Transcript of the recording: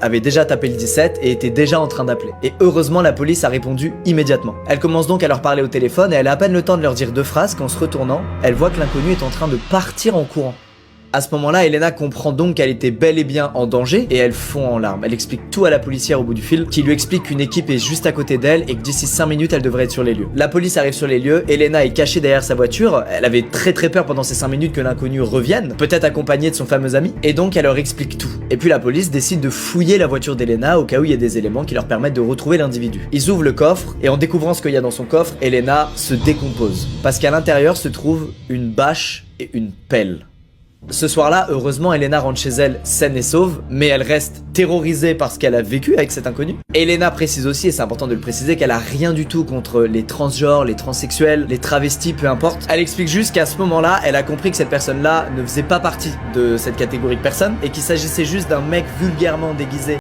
avait déjà tapé le 17 et était déjà en train d'appeler. Et heureusement, la police a répondu immédiatement. Elle commence donc à leur parler au téléphone et elle a à peine le temps de leur dire 2 phrases qu'en se retournant, elle voit que l'inconnu est en train de partir en courant. À ce moment-là, Elena comprend donc qu'elle était bel et bien en danger et elle fond en larmes. Elle explique tout à la policière au bout du fil, qui lui explique qu'une équipe est juste à côté d'elle et que d'ici 5 minutes, elle devrait être sur les lieux. La police arrive sur les lieux, Elena est cachée derrière sa voiture, elle avait très peur pendant ces 5 minutes que l'inconnu revienne, peut-être accompagné de son fameux ami, et donc elle leur explique tout. Et puis la police décide de fouiller la voiture d'Elena au cas où il y a des éléments qui leur permettent de retrouver l'individu. Ils ouvrent le coffre et en découvrant ce qu'il y a dans son coffre, Elena se décompose. Parce qu'à l'intérieur se trouve une bâche et une pelle. Ce soir-là, heureusement, Elena rentre chez elle saine et sauve, mais elle reste terrorisée par ce qu'elle a vécu avec cet inconnu. Elena précise aussi, et c'est important de le préciser, qu'elle a rien du tout contre les transgenres, les transsexuels, les travestis, peu importe. Elle explique juste qu'à ce moment-là, elle a compris que cette personne-là ne faisait pas partie de cette catégorie de personnes et qu'il s'agissait juste d'un mec vulgairement déguisé